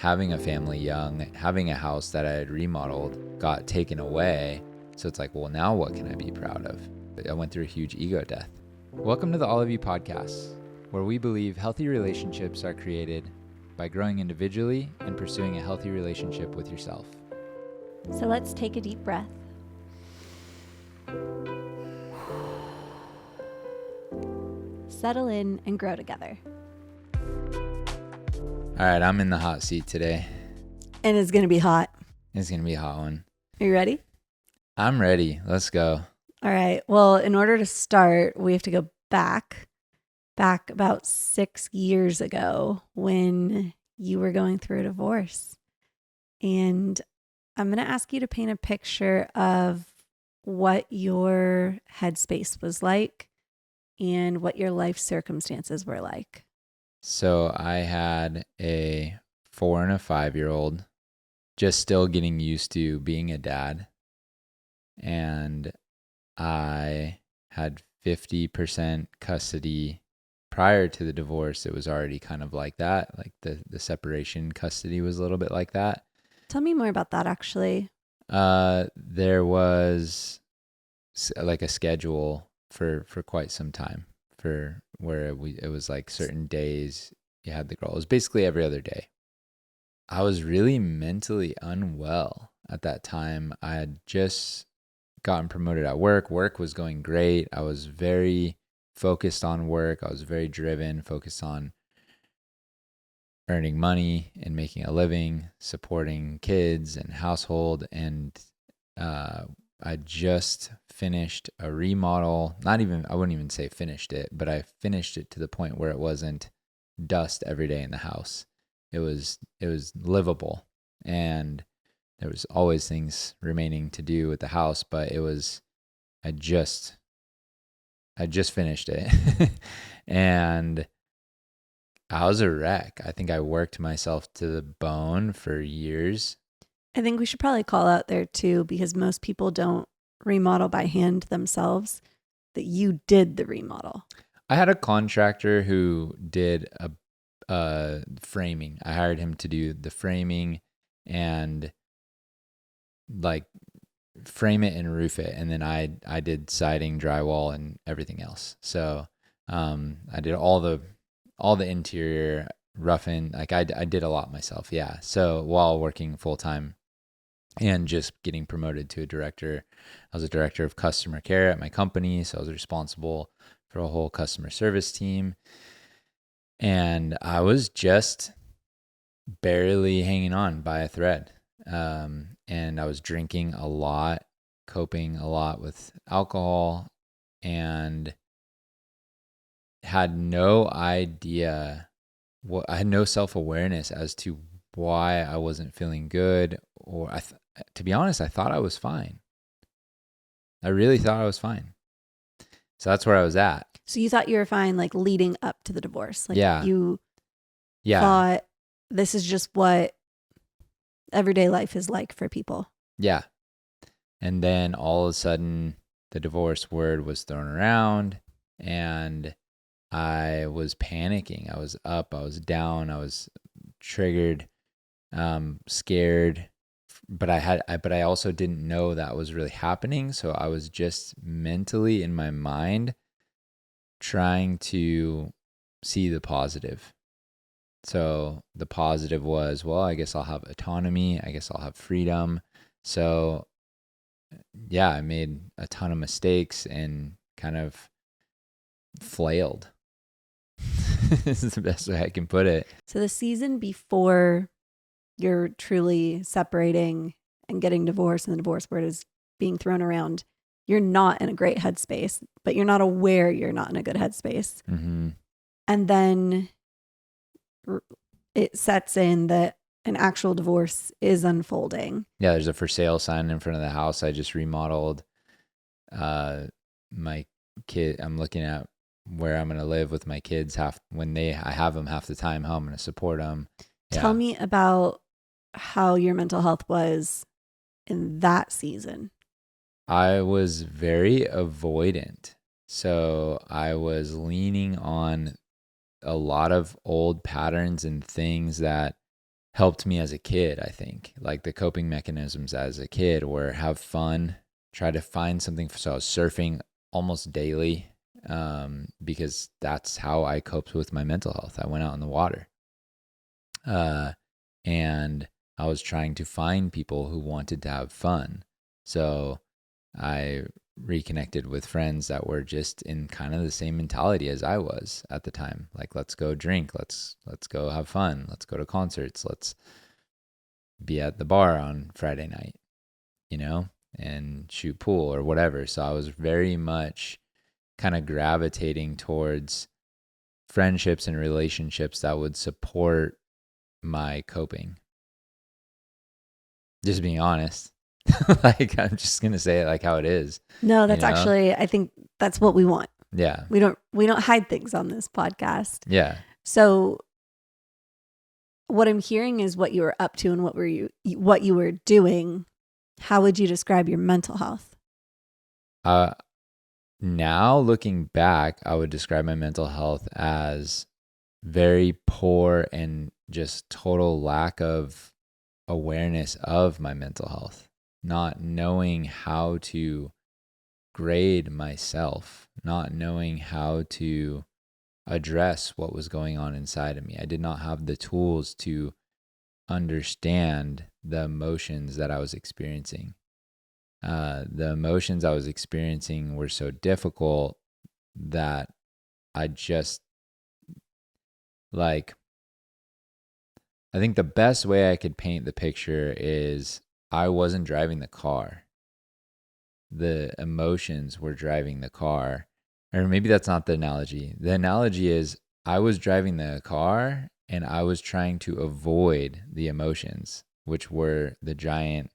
having a family young, having a house that I had remodeled got taken away. So it's like, well, now what can I be proud of? I went through a huge ego death. Welcome to the All of You podcast, where we believe healthy relationships are created by growing individually and pursuing a healthy relationship with yourself. So let's take a deep breath. Settle in and grow together. All right, I'm in the hot seat today. And it's going to be hot. It's going to be a hot one. Are you ready? I'm ready. Let's go. All right. Well, in order to start, we have to go back about 6 years ago when you were going through a divorce. And I'm going to ask you to paint a picture of what your headspace was like and what your life circumstances were like. So I had a 4 and a 5-year-old, just still getting used to being a dad. And I had 50% custody. Prior to the divorce, it was already kind of like that. Like the separation custody was a little bit like that. Tell me more about that, actually. There was like a schedule for quite some time for where it was like certain days you had the girl. It was basically every other day. I was really mentally unwell at that time. I had just gotten promoted at work. Work was going great. I was very focused on work. I was very driven, focused on earning money and making a living, supporting kids and household. And I just finished a remodel. I wouldn't even say finished it, but I finished it to the point where it wasn't dust every day in the house. It was livable, and there was always things remaining to do with the house, but I just finished it. And I was a wreck. I think I worked myself to the bone for years. I think we should probably call out there too, because most people don't remodel by hand themselves, that you did the remodel. I had a contractor who did a framing. I hired him to do the framing and like frame it and roof it. And then I did siding, drywall, and everything else. So I did all the interior roughing. Like I did a lot myself. Yeah. So while working full time and just getting promoted to a director, I was a director of customer care at my company. So I was responsible for a whole customer service team. And I was just barely hanging on by a thread. And I was drinking a lot, coping a lot with alcohol, and had no idea I had no self-awareness as to why I wasn't feeling good. Or to be honest, I thought I was fine. I really thought I was fine. So that's where I was at. So you thought you were fine, like leading up to the divorce. Like Yeah. You Yeah. thought this is just what everyday life is like for people. Yeah. And then all of a sudden the divorce word was thrown around and I was panicking. I was up, I was down, I was triggered, scared, but I also didn't know that was really happening. So I was just mentally in my mind trying to see the positive. So the positive was, well, I guess I'll have autonomy. I guess I'll have freedom. So yeah, I made a ton of mistakes and kind of flailed. This is the best way I can put it. So the season before you're truly separating and getting divorced and the divorce word is being thrown around, you're not in a great headspace, but you're not aware you're not in a good headspace. Mm-hmm. And then it sets in that an actual divorce is unfolding. Yeah, there's a for sale sign in front of the house. I just remodeled. My kid, I'm looking at where I'm going to live with my kids I have them half the time, how I'm going to support them. Yeah. Tell me about how your mental health was in that season. I was very avoidant. So I was leaning on a lot of old patterns and things that helped me as a kid, I think. Like the coping mechanisms as a kid were have fun, try to find something. So I was surfing almost daily, because that's how I coped with my mental health. I went out in the water, uh, and I was trying to find people who wanted to have fun. So I reconnected with friends that were just in kind of the same mentality as I was at the time. Like, let's go drink, let's go have fun, let's go to concerts, let's be at the bar on Friday night, you know, and shoot pool or whatever. So I was very much kind of gravitating towards friendships and relationships that would support my coping. Just being honest. Like, I'm just going to say it like how it is, No, you that's know? actually, I think that's what we want. Yeah. We don't hide things on this podcast. Yeah. So what I'm hearing is what you were up to and what you were doing. How would you describe your mental health? Uh, Now looking back, I would describe my mental health as very poor and just total lack of awareness of my mental health, not knowing how to grade myself, not knowing how to address what was going on inside of me. I did not have the tools to understand the emotions that I was experiencing. The emotions I was experiencing were so difficult that I just like, I think the best way I could paint the picture is I wasn't driving the car. The emotions were driving the car. Or maybe that's not the analogy. The analogy is I was driving the car and I was trying to avoid the emotions, which were the giant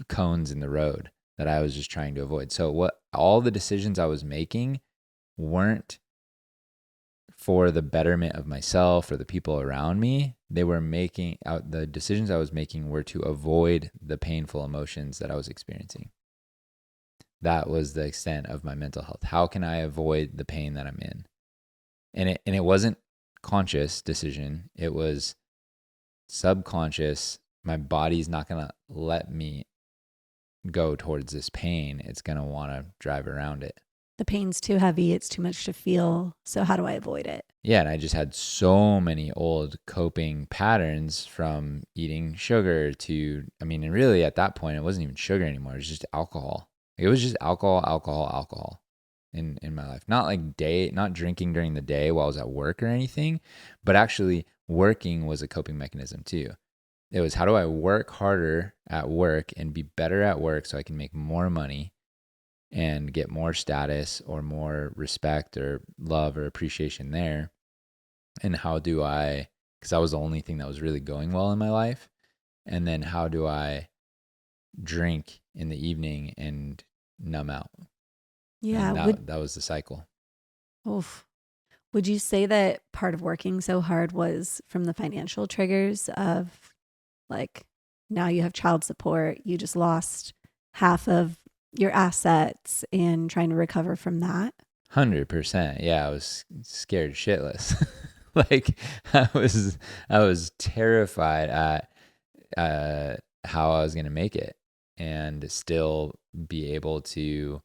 cones in the road that I was just trying to avoid. So what all the decisions I was making weren't for the betterment of myself or the people around me. They were making out the decisions I was making were to avoid the painful emotions that I was experiencing. That was the extent of my mental health. How can I avoid the pain that I'm in? And it wasn't conscious decision. It was subconscious. My body's not going to let me go towards this pain. It's going to want to drive around it. The pain's too heavy. It's too much to feel. So how do I avoid it? Yeah, and I just had so many old coping patterns from eating sugar to, I mean, and really at that point, it wasn't even sugar anymore. It was just alcohol. It was just alcohol in my life. Not like not drinking during the day while I was at work or anything, but actually working was a coping mechanism too. It was, how do I work harder at work and be better at work so I can make more money and get more status or more respect or love or appreciation there? And how do I, because that was the only thing that was really going well in my life. And then how do I drink in the evening and numb out? Yeah. And that was the cycle. Oof. Would you say that part of working so hard was from the financial triggers of, like, now you have child support, you just lost half of your assets and trying to recover from that? 100%. Yeah, I was scared shitless. Like, I was terrified at how I was going to make it and still be able to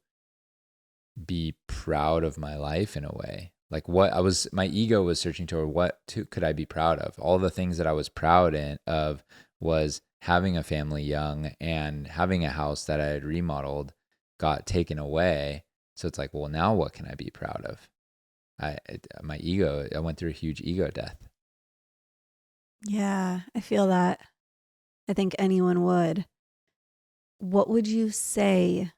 be proud of my life in a way. Like, my ego was searching toward could I be proud of? All the things that I was of was having a family young and having a house that I had remodeled got taken away. So it's like, well, now what can I be proud of? I went through a huge ego death. Yeah, I feel that. I think anyone would. What would you say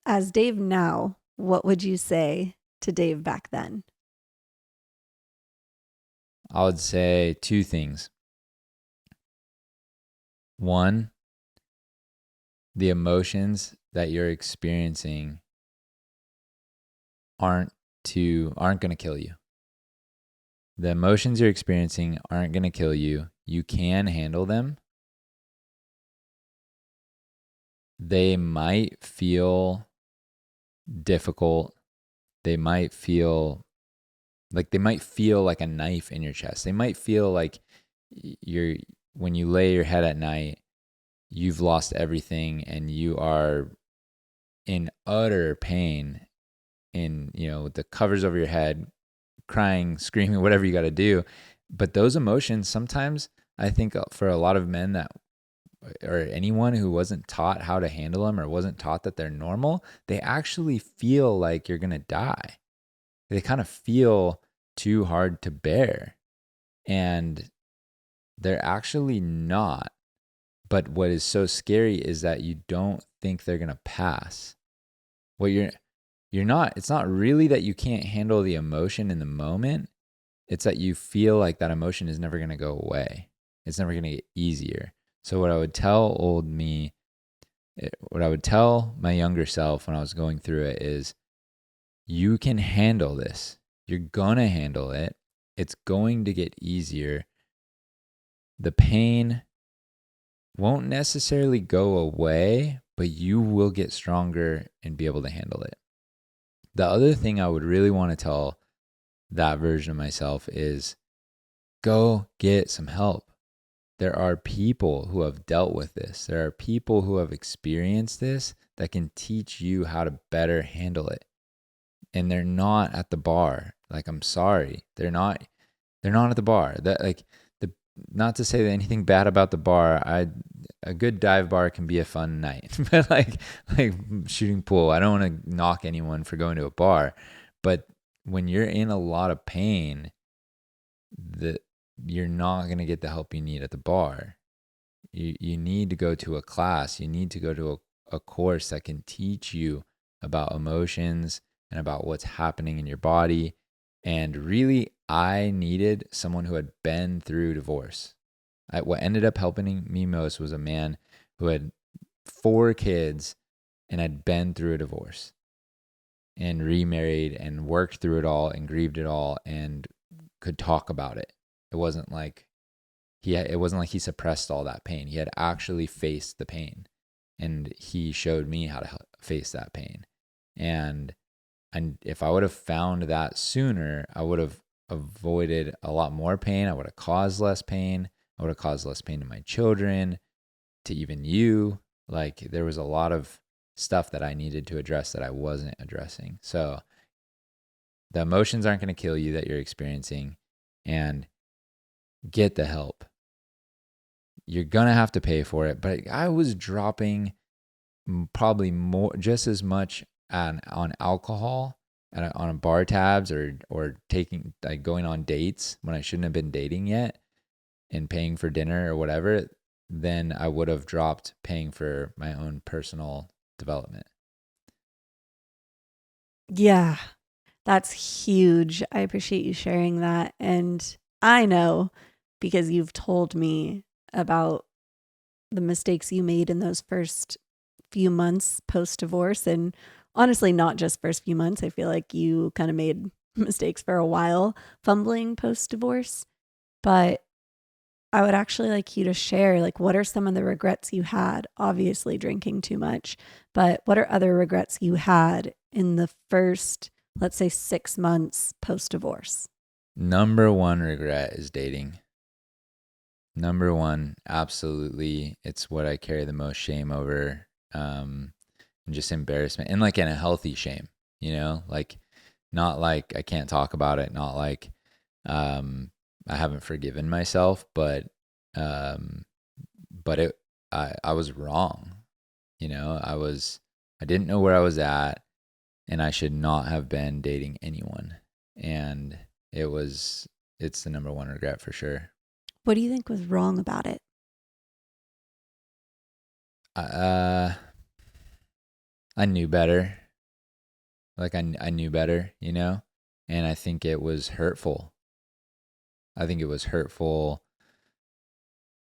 as Dave now? What would you say to Dave back then? I would say two things. One, the emotions that you're experiencing aren't going to kill you. The emotions you're experiencing aren't going to kill you. You can handle them. They might feel difficult. They might feel like a knife in your chest. They might feel like you're when you lay your head at night, you've lost everything and you are in utter pain, in, with the covers over your head, crying, screaming, whatever you got to do. But those emotions sometimes, I think for a lot of men that, or anyone who wasn't taught how to handle them or wasn't taught that they're normal, they actually feel like you're going to die. They kind of feel too hard to bear. And they're actually not. But what is so scary is that you don't think they're going to pass. What you're not, it's not really that you can't handle the emotion in the moment. It's that you feel like that emotion is never going to go away. It's never going to get easier. So what I would tell what I would tell my younger self when I was going through it is, you can handle this. You're going to handle it. It's going to get easier. The pain won't necessarily go away, but you will get stronger and be able to handle it. The other thing I would really want to tell that version of myself is, go get some help. There are people who have dealt with this. There are people who have experienced this that can teach you how to better handle it. And they're not at the bar. Like, I'm sorry. They're not at the bar. That, like, not to say that anything bad about the bar. A good dive bar can be a fun night. But like shooting pool, I don't want to knock anyone for going to a bar. But when you're in a lot of pain, you're not going to get the help you need at the bar. You need to go to a class. You need to go to a course that can teach you about emotions and about what's happening in your body. And really, I needed someone who had been through divorce. What ended up helping me most was a man who had 4 kids and had been through a divorce and remarried and worked through it all and grieved it all and could talk about it. It wasn't like he suppressed all that pain. He had actually faced the pain, and he showed me how to face that pain. And if I would have found that sooner, I would have avoided a lot more pain. I would have caused less pain. I would have caused less pain to my children, to even you. Like, there was a lot of stuff that I needed to address that I wasn't addressing. So the emotions aren't going to kill you that you're experiencing, and get the help. You're going to have to pay for it. But I was dropping probably just as much on alcohol and on bar tabs, or taking, like, going on dates when I shouldn't have been dating yet and paying for dinner or whatever, than I would have dropped paying for my own personal development. Yeah, that's huge. I appreciate you sharing that. And I know, because you've told me about the mistakes you made in those first few months post divorce. And honestly, not just first few months. I feel like you kind of made mistakes for a while fumbling post divorce. But I would actually like you to share, like, what are some of the regrets you had? Obviously, drinking too much, but what are other regrets you had in the first, let's say, 6 months post divorce? Number one regret is dating. Number one, absolutely. It's what I carry the most shame over, and just embarrassment, and, like, in a healthy shame, like, not like I can't talk about it, not like I haven't forgiven myself, but um, I was wrong. I didn't know where I was at, and I should not have been dating anyone. And it's the number one regret for sure. What do you think was wrong about it? I knew better. Like, I knew better, and I think it was hurtful. I think it was hurtful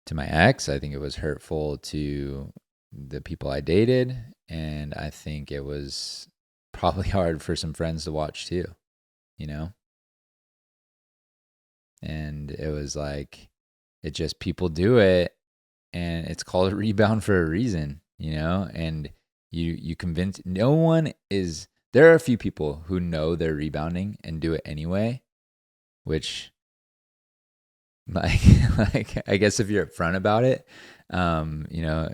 to my ex. I think it was hurtful to the people I dated. And I think it was probably hard for some friends to watch too, you know? And it was like, it just, people do it, and it's called a rebound for a reason, And you convince, there are a few people who know they're rebounding and do it anyway, which Like, like I guess if you're upfront about it, you know,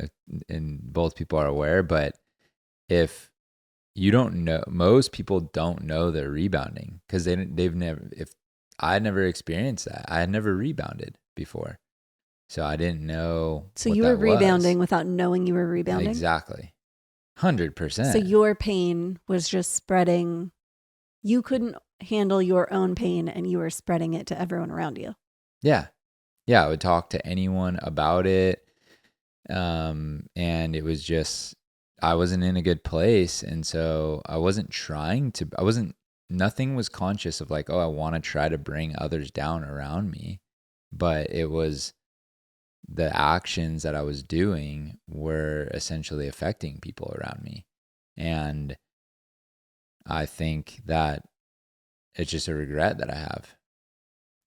and both people are aware, but if you don't know, most people don't know they're rebounding because they've never, if I had never experienced that, I had never rebounded before. So I didn't know So what you were that was. rebounding without knowing you were rebounding. Exactly. So 100%. your pain was just spreading. You couldn't handle your own pain and you were spreading it to everyone around you. Yeah. Yeah. I would talk to anyone about it. And it was just, I wasn't in a good place. And so nothing was conscious of like, oh, I want to try to bring others down around me. But it was the actions that I was doing were essentially affecting people around me. And I think that it's just a regret that I have.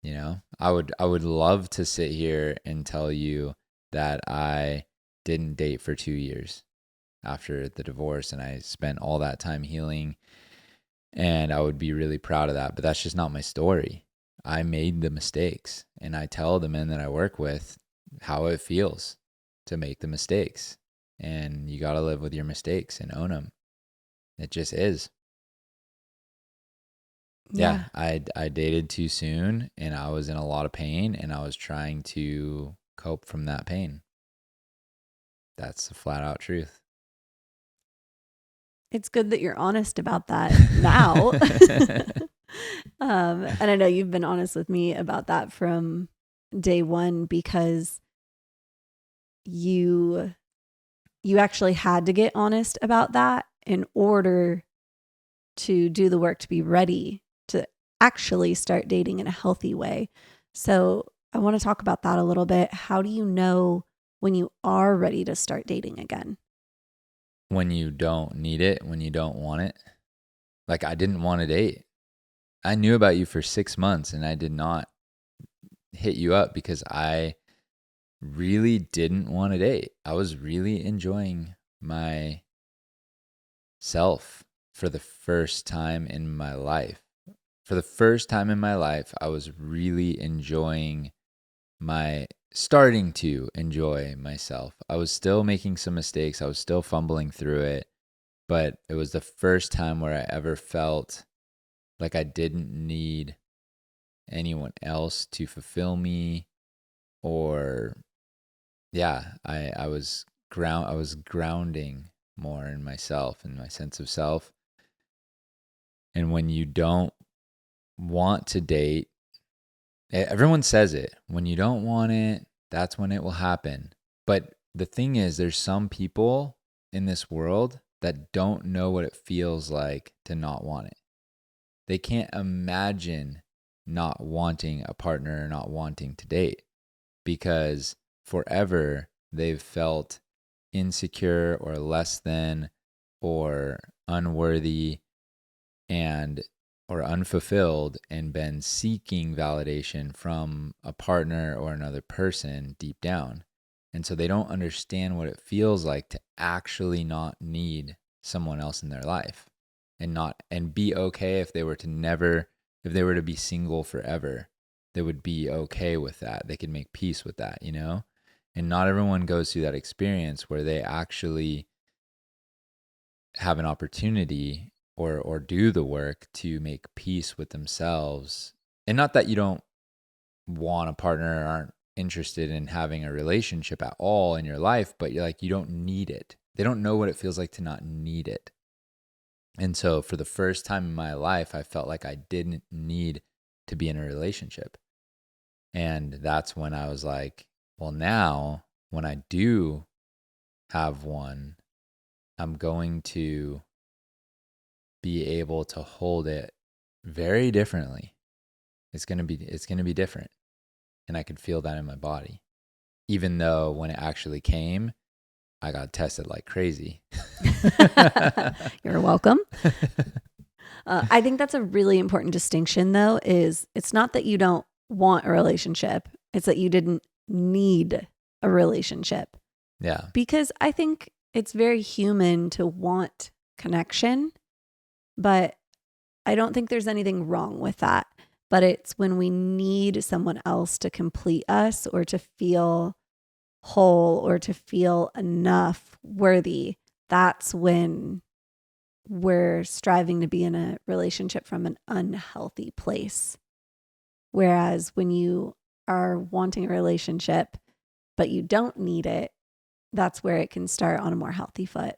You know, I would love to sit here and tell you that I didn't date for 2 years after the divorce and I spent all that time healing, and I would be really proud of that. But that's just not my story. I made the mistakes, and I tell the men that I work with how it feels to make the mistakes. And you got to live with your mistakes and own them. It just is. Yeah, Yeah. I dated too soon and I was in a lot of pain and I was trying to cope from that pain. That's the flat out truth. It's good that you're honest about that now. And I know you've been honest with me about that from day one because you actually had to get honest about that in order to do the work to be ready to actually start dating in a healthy way. So I want to talk about that a little bit. How do you know when you are ready to start dating again? When you don't need it, when you don't want it. Like I didn't want to date. I knew about you for 6 months and I did not hit you up because I really didn't want to date. I was really enjoying myself for the first time in my life. For the first time in my life, I was really starting to enjoy myself. I was still making some mistakes. I was still fumbling through it, but it was the first time where I ever felt like I didn't need anyone else to fulfill me, or yeah, I was grounding more in myself and my sense of self. And when you don't want to date, everyone says it. When you don't want it, that's when it will happen. But the thing is, there's some people in this world that don't know what it feels like to not want it. They can't imagine not wanting a partner, not wanting to date, because forever they've felt insecure or less than or unworthy and or unfulfilled and been seeking validation from a partner or another person deep down. And so they don't understand what it feels like to actually not need someone else in their life, and be okay if they were to be single forever. They would be okay with that. They could make peace with that, you know? And not everyone goes through that experience where they actually have an opportunity or do the work to make peace with themselves. And not that you don't want a partner or aren't interested in having a relationship at all in your life, but you're like, you don't need it. They don't know what it feels like to not need it. And so for the first time in my life, I felt like I didn't need to be in a relationship. And that's when I was like, well, now when I do have one, I'm going to be able to hold it very differently. It's going to be different, and I could feel that in my body. Even though when it actually came, I got tested like crazy. You're welcome. I think that's a really important distinction, though, is it's not that you don't want a relationship. It's that you didn't need a relationship. Yeah. Because I think it's very human to want connection, but I don't think there's anything wrong with that. but it's when we need someone else to complete us or to feel whole or to feel enough worthy. That's when we're striving to be in a relationship from an unhealthy place. Whereas when you are wanting a relationship, but you don't need it, that's where it can start on a more healthy foot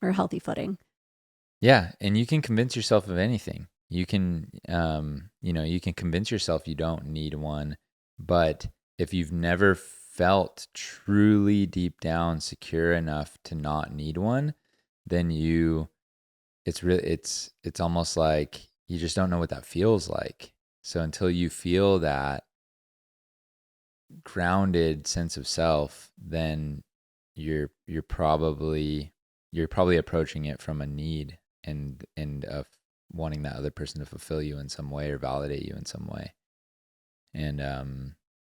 or healthy footing. Yeah, and you can convince yourself of anything. You can, you can convince yourself you don't need one, but if you've never felt truly deep down secure enough to not need one, then it's almost like you just don't know what that feels like. So until you feel that grounded sense of self, then you're probably approaching it from a need and of wanting that other person to fulfill you in some way or validate you in some way. And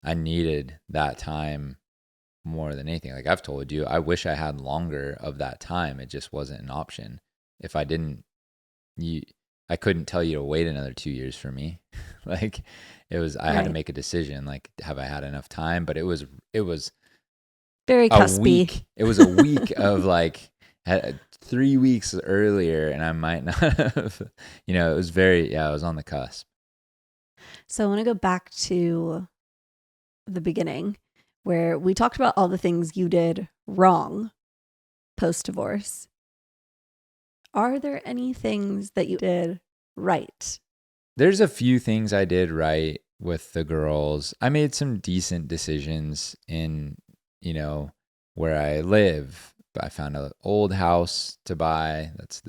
I needed that time more than anything. Like I've told you, I wish I had longer of that time. It just wasn't an option. If I didn't, you I couldn't tell you to wait another 2 years for me. Like I had to Right. make a decision, like, have I had enough time? But it was Very a cuspy. week. It was a week of like 3 weeks earlier, and I might not have. It was I was on the cusp. So I want to go back to the beginning where we talked about all the things you did wrong post divorce. Are there any things that you did right? There's a few things I did right with the girls. I made some decent decisions in, where I live. I found an old house to buy. That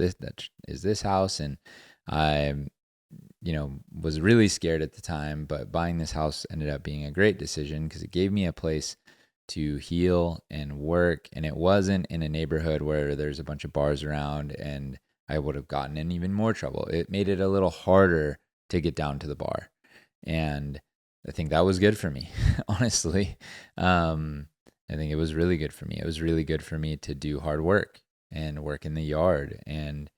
is this house, and I, was really scared at the time. But buying this house ended up being a great decision because it gave me a place to heal and work, and it wasn't in a neighborhood where there's a bunch of bars around and I would have gotten in even more trouble. It made it a little harder to get down to the bar. And I think that was good for me, honestly. I think it was really good for me. It was really good for me to do hard work and work in the yard and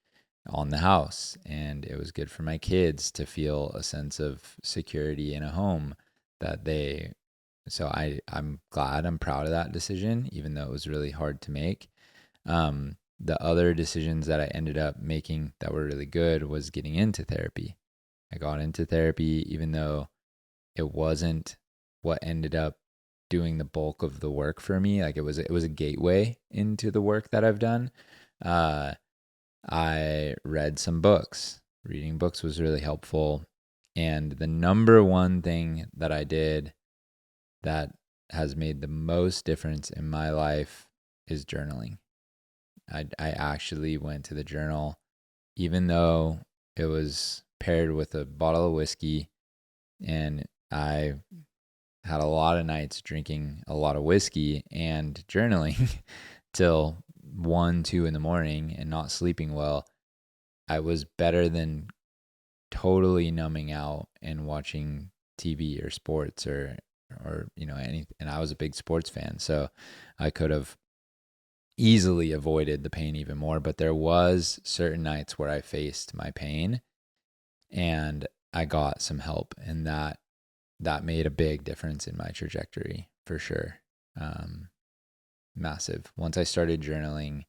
on the house. And it was good for my kids to feel a sense of security in a home that they. So I'm glad, I'm proud of that decision, even though it was really hard to make. The other decisions that I ended up making that were really good was getting into therapy. I got into therapy, even though it wasn't what ended up doing the bulk of the work for me. Like it was a gateway into the work that I've done. Uh, I read some books. Reading books was really helpful. And the number one thing that I did that has made the most difference in my life is journaling. I actually went to the journal, even though it was paired with a bottle of whiskey, and I had a lot of nights drinking a lot of whiskey and journaling till 1, 2 in the morning and not sleeping well. I was better than totally numbing out and watching TV or sports or any. And I was a big sports fan, so I could have easily avoided the pain even more. But there was certain nights where I faced my pain and I got some help, and that made a big difference in my trajectory for sure. Massive. Once I started journaling,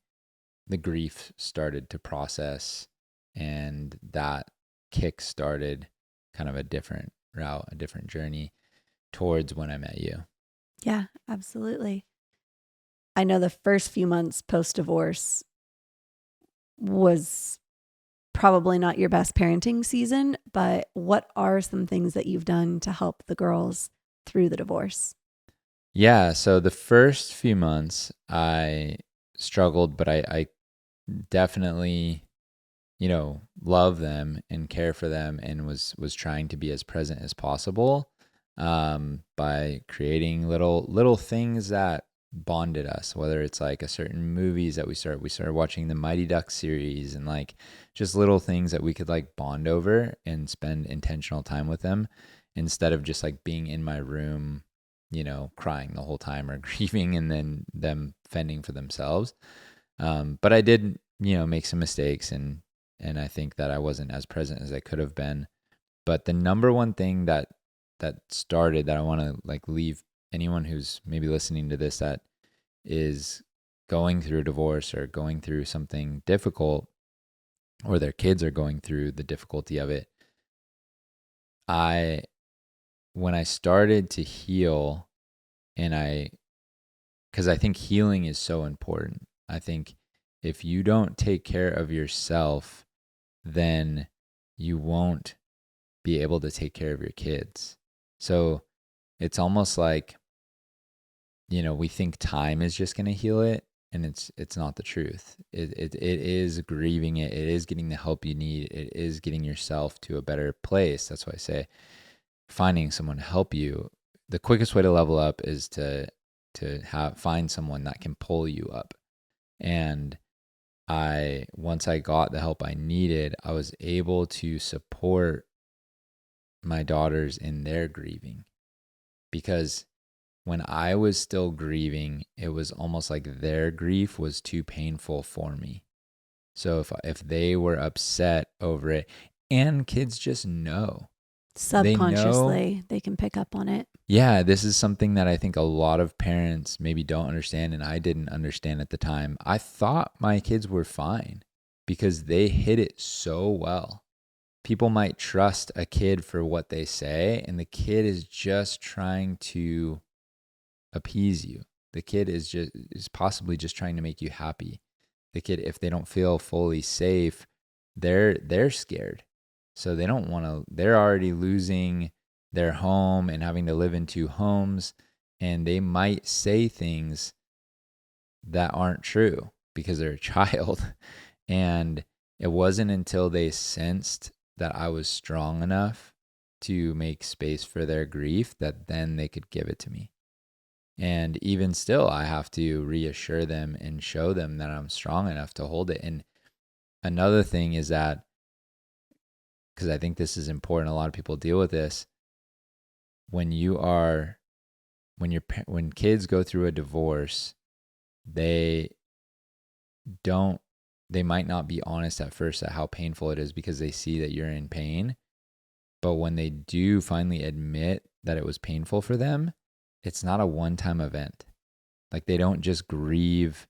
the grief started to process, and that kick started kind of a different route, a different journey towards when I met you. Yeah, absolutely. I know the first few months post divorce was probably not your best parenting season, but what are some things that you've done to help the girls through the divorce? Yeah, so the first few months I struggled, but I definitely, love them and care for them and was trying to be as present as possible, by creating little things that bonded us, whether it's like a certain movies that we started watching the Mighty Ducks series, and like just little things that we could like bond over and spend intentional time with them instead of just like being in my room, crying the whole time or grieving and then them fending for themselves. But I did, make some mistakes, and I think that I wasn't as present as I could have been. But the number one thing that started, that I want to like leave anyone who's maybe listening to this that is going through a divorce or going through something difficult, or their kids are going through the difficulty of it. When I started to heal, because I think healing is so important. I think if you don't take care of yourself, then you won't be able to take care of your kids. So it's almost like, we think time is just going to heal it, and it's not the truth. It is grieving it. It is getting the help you need. It is getting yourself to a better place. That's why I say finding someone to help you. The quickest way to level up is to find someone that can pull you up. And once I got the help I needed, I was able to support my daughters in their grieving, because when I was still grieving, it was almost like their grief was too painful for me. So if they were upset over it, and kids just know. They know, Subconsciously, they can pick up on it. yeah, this is something that I think a lot of parents maybe don't understand, and I didn't understand at the time. I thought my kids were fine because they hid it so well. People might trust a kid for what they say, and the kid is just trying to appease you. The kid is possibly just trying to make you happy. The kid, if they don't feel fully safe, they're scared. So they don't want to, they're already losing their home and having to live in two homes, and they might say things that aren't true because they're a child. And it wasn't until they sensed that I was strong enough to make space for their grief that then they could give it to me. And even still, I have to reassure them and show them that I'm strong enough to hold it. And another thing is that, because I think this is important, a lot of people deal with this. When kids go through a divorce, they don't, they might not be honest at first at how painful it is because they see that you're in pain. But when they do finally admit that it was painful for them, it's not a one-time event. Like, they don't just grieve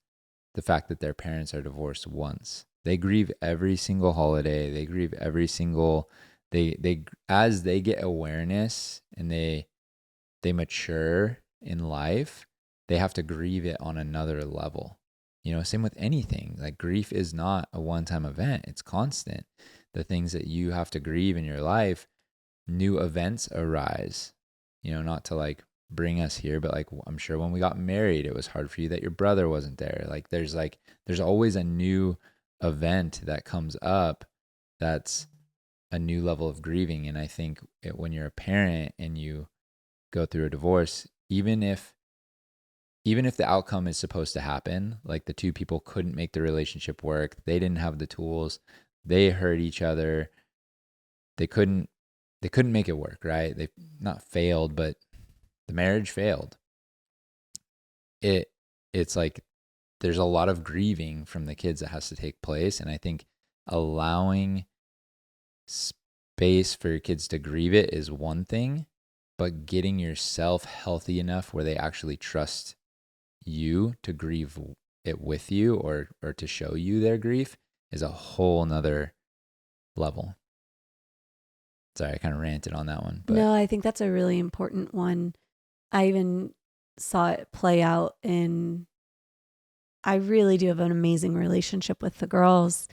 the fact that their parents are divorced once. They grieve every single holiday. They grieve every single, they as they get awareness and they mature in life, they have to grieve it on another level. Same with anything. Like, grief is not a one-time event. It's constant. The things that you have to grieve in your life, new events arise. Not to like bring us here, but like, I'm sure when we got married, it was hard for you that your brother wasn't there. There's always a new event that comes up that's a new level of grieving. And I think when you're a parent and you go through a divorce, even if the outcome is supposed to happen, like the two people couldn't make the relationship work, they didn't have the tools, they hurt each other, they couldn't make it work, right? They not failed, but the marriage failed. It's like there's a lot of grieving from the kids that has to take place, and I think allowing space for your kids to grieve it is one thing, but getting yourself healthy enough where they actually trust you to grieve it with you, or to show you their grief, is a whole nother level. Sorry, I kind of ranted on that one. But No, I think that's a really important one. I even saw it play out I really do have an amazing relationship with the girls,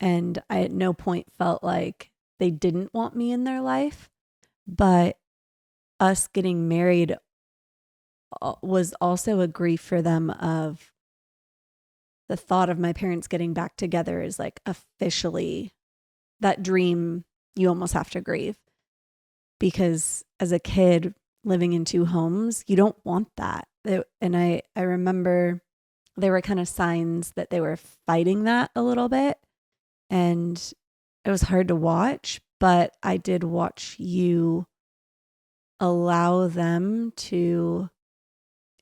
and I at no point felt like they didn't want me in their life. But us getting married was also a grief for them, of the thought of my parents getting back together is like officially that dream you almost have to grieve, because as a kid living in two homes, you don't want that. And I remember there were kind of signs that they were fighting that a little bit, and it was hard to watch, but I did watch you allow them to,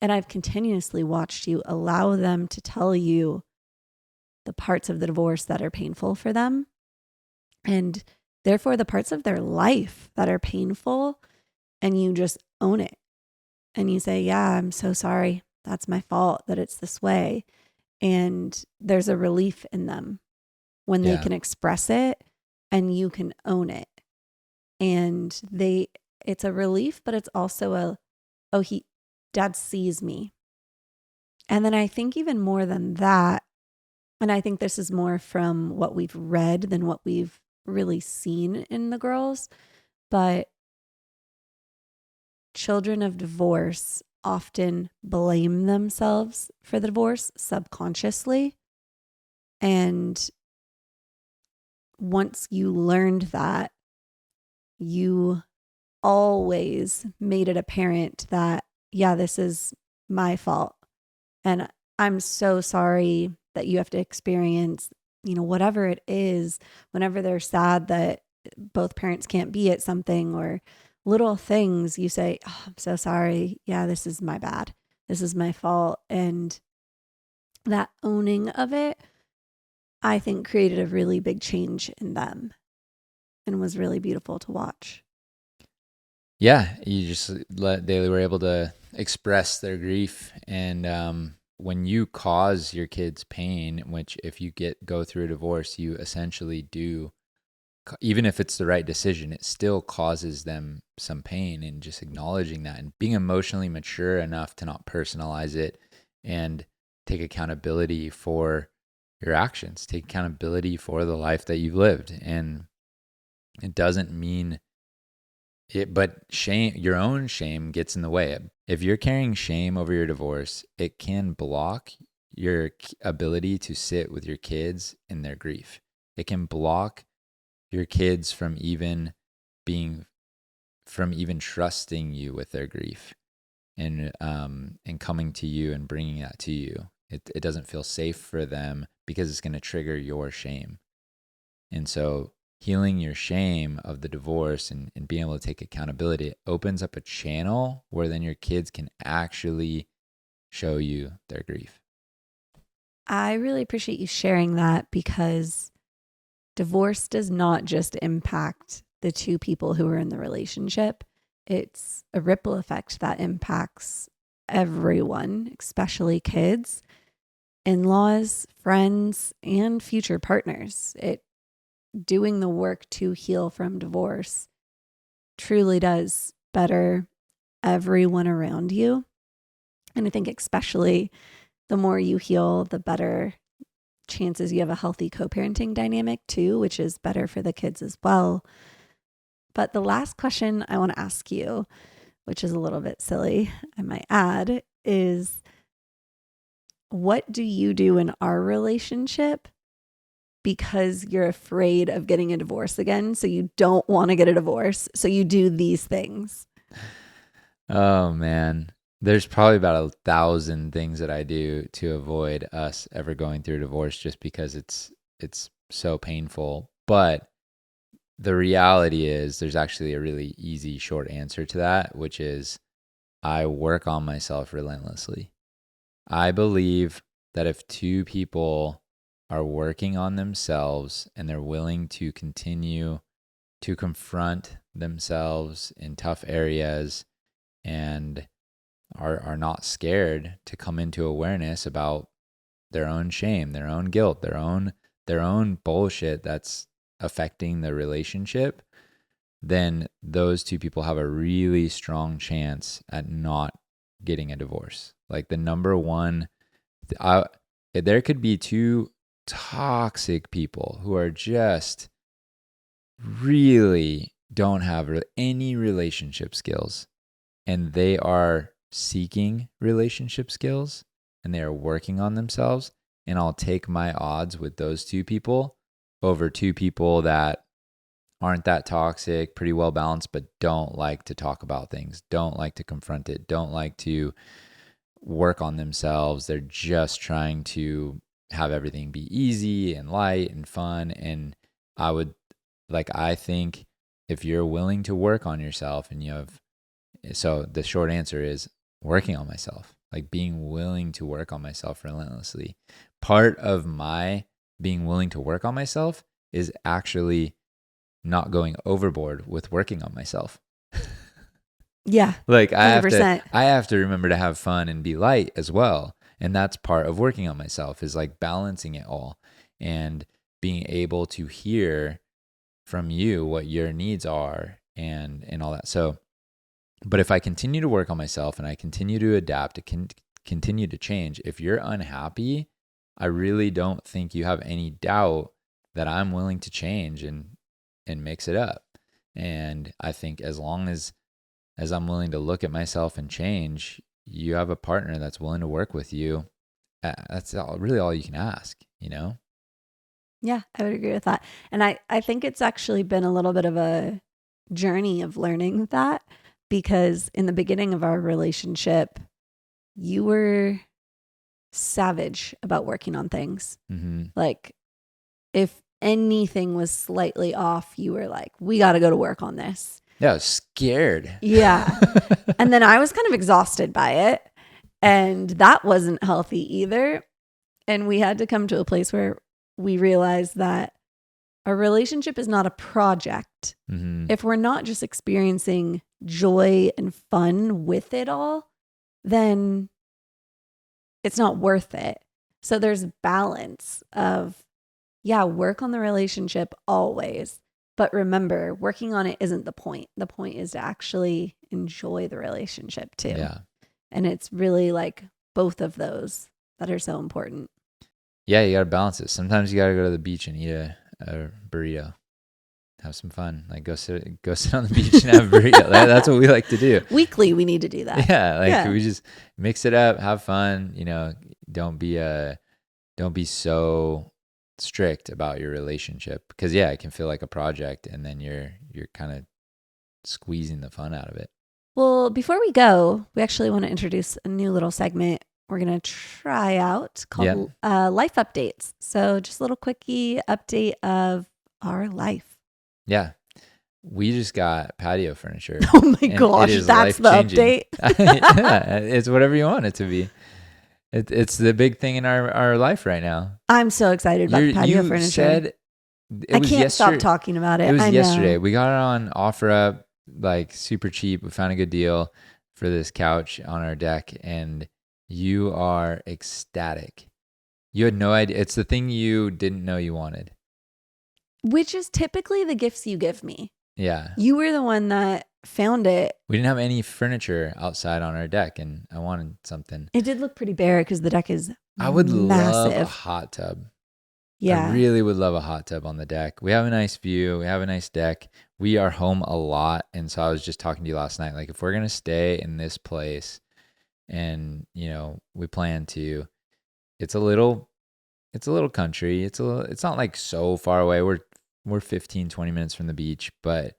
and I've continuously watched you allow them to tell you the parts of the divorce that are painful for them. And Therefore, the parts of their life that are painful, and you just own it. And you say, yeah, I'm so sorry. That's my fault that it's this way. And there's a relief in them when they Yeah. can express it and you can own it. And it's a relief, but it's also oh, dad sees me. And then I think even more than that, and I think this is more from what we've read than what we've really seen in the girls, but children of divorce often blame themselves for the divorce subconsciously. And once you learned that, you always made it apparent that, yeah, this is my fault. And I'm so sorry that you have to experience, whatever it is, whenever they're sad that both parents can't be at something or little things, you say, oh, I'm so sorry. Yeah, this is my bad. This is my fault. And that owning of it, I think created a really big change in them and was really beautiful to watch. Yeah, you just they were able to express their grief, and when you cause your kids pain, which if you go through a divorce, you essentially do, even if it's the right decision, it still causes them some pain, and just acknowledging that and being emotionally mature enough to not personalize it and take accountability for your actions, take accountability for the life that you've lived. And it doesn't mean it, but shame, your own shame gets in the way. If you're carrying shame over your divorce, it can block your ability to sit with your kids in their grief. It can block your kids from even being, from even trusting you with their grief, and coming to you and bringing that to you. It doesn't feel safe for them because it's going to trigger your shame. And so healing your shame of the divorce, and being able to take accountability, it opens up a channel where then your kids can actually show you their grief. I really appreciate you sharing that because divorce does not just impact the two people who are in the relationship. It's a ripple effect that impacts everyone, especially kids, in-laws, friends, and future partners. Doing the work to heal from divorce truly does better everyone around you. And I think especially the more you heal, the better chances you have a healthy co-parenting dynamic too, which is better for the kids as well. But the last question I want to ask you, which is a little bit silly, I might add, is what do you do in our relationship because you're afraid of getting a divorce again? So you don't want to get a divorce. So you do these things. Oh man, there's probably about 1,000 things that I do to avoid us ever going through a divorce, just because it's so painful. But the reality is there's actually a really easy short answer to that, which is I work on myself relentlessly. I believe that if two people are working on themselves and they're willing to continue to confront themselves in tough areas, and are not scared to come into awareness about their own shame, their own guilt, their own bullshit that's affecting the relationship, then those two people have a really strong chance at not getting a divorce. Like the number one, there could be two toxic people who are just really don't have any relationship skills, and they are seeking relationship skills and they are working on themselves. And I'll take my odds with those two people over two people that aren't that toxic, pretty well balanced, but don't like to talk about things, don't like to confront it, don't like to work on themselves. They're just trying to have everything be easy and light and fun. And I think if you're willing to work on yourself, and so the short answer is working on myself, like being willing to work on myself relentlessly. Part of my being willing to work on myself is actually not going overboard with working on myself. Yeah. Like 100%. I have to remember to have fun and be light as well. And that's part of working on myself, is like balancing it all and being able to hear from you what your needs are and all that. So, but if I continue to work on myself and I continue to adapt, continue to change, if you're unhappy, I really don't think you have any doubt that I'm willing to change and mix it up. And I think as long as I'm willing to look at myself and change, you have a partner that's willing to work with you. That's really all you can ask, you know? Yeah, I would agree with that. And I think it's actually been a little bit of a journey of learning that, because in the beginning of our relationship, you were savage about working on things. Mm-hmm. Like, if anything was slightly off, you were like, we got to go to work on this. Yeah, I was scared. Yeah. And then I was kind of exhausted by it. And that wasn't healthy either. And we had to come to a place where we realized that a relationship is not a project. Mm-hmm. If we're not just experiencing joy and fun with it all, then it's not worth it. So there's balance of, yeah, work on the relationship always. But remember, working on it isn't the point. The point is to actually enjoy the relationship too. Yeah. And it's really like both of those that are so important. Yeah, you got to balance it. Sometimes you got to go to the beach and eat a burrito. Have some fun. Like go sit on the beach and have a burrito. That's what we like to do. Weekly, we need to do that. Yeah, we just mix it up, have fun. You know, don't be so strict about your relationship, because it can feel like a project, and then you're kind of squeezing the fun out of it. Well, before we go, we actually want to introduce a new little segment we're going to try out called Life Updates. So just a little quickie update of our life. Yeah. We just got patio furniture. Oh my gosh, that's the update. Yeah, it's whatever you want it to be. It's the big thing in our life right now. I'm so excited about the patio furniture. I can't stop talking about it. It was yesterday. We got it on OfferUp, like super cheap. We found a good deal for this couch on our deck, and you are ecstatic. You had no idea. It's the thing you didn't know you wanted. Which is typically the gifts you give me. Yeah. You were the one that found it. We didn't have any furniture outside on our deck, and I wanted something. It did look pretty bare because the deck is I would massive. love a hot tub. Yeah. I really would love a hot tub on the deck. We have a nice view. We have a nice deck. We are home a lot. And so I was just talking to you last night, like if we're going to stay in this place and, we plan to, it's a little country. It's not like so far away. We're 15, 20 minutes from the beach, but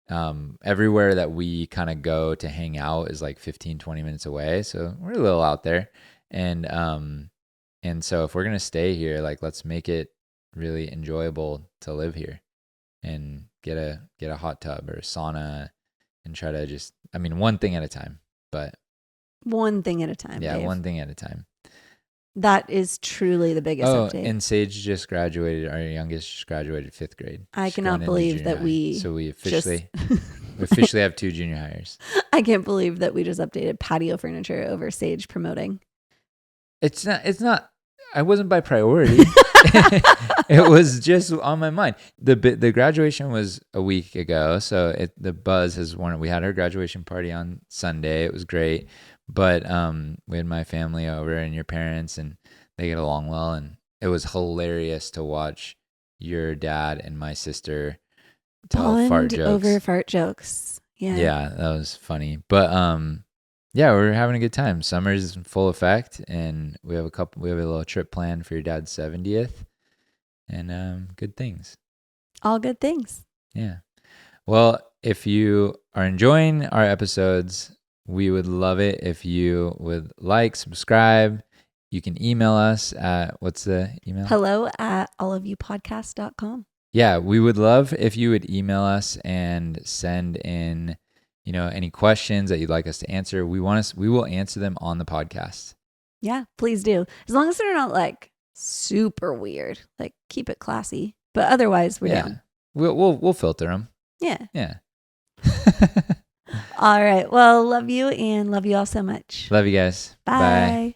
everywhere that we kind of go to hang out is like 15, 20 minutes away. So we're a little out there. And so if we're going to stay here, like let's make it really enjoyable to live here and get a hot tub or a sauna and try to just, one thing at a time, but one thing at a time. Yeah, Dave. One thing at a time. That is truly the biggest update. And Sage just graduated. Our youngest just graduated 5th grade. I cannot believe that So we officially have 2 junior hires. I can't believe that we just updated patio furniture over Sage promoting. It's not. I wasn't by priority. It was just on my mind. The graduation was a week ago, so the buzz has won. We had our graduation party on Sunday. It was great, but we had my family over and your parents, and they get along well, and it was hilarious to watch your dad and my sister tell fart jokes over fart jokes. Yeah, that was funny, but yeah, we're having a good time. Summer's in full effect, and we have a little trip planned for your dad's 70th, and good things. All good things. Yeah. Well, if you are enjoying our episodes, we would love it if you would subscribe. You can email us at, what's the email? hello@allofyoupodcast.com. Yeah, we would love if you would email us and send in any questions that you'd like us to answer. We will answer them on the podcast. Yeah, please do. As long as they're not like super weird, like keep it classy. But otherwise, we're down. We'll filter them. Yeah. Yeah. All right. Well, love you and love you all so much. Love you guys. Bye. Bye.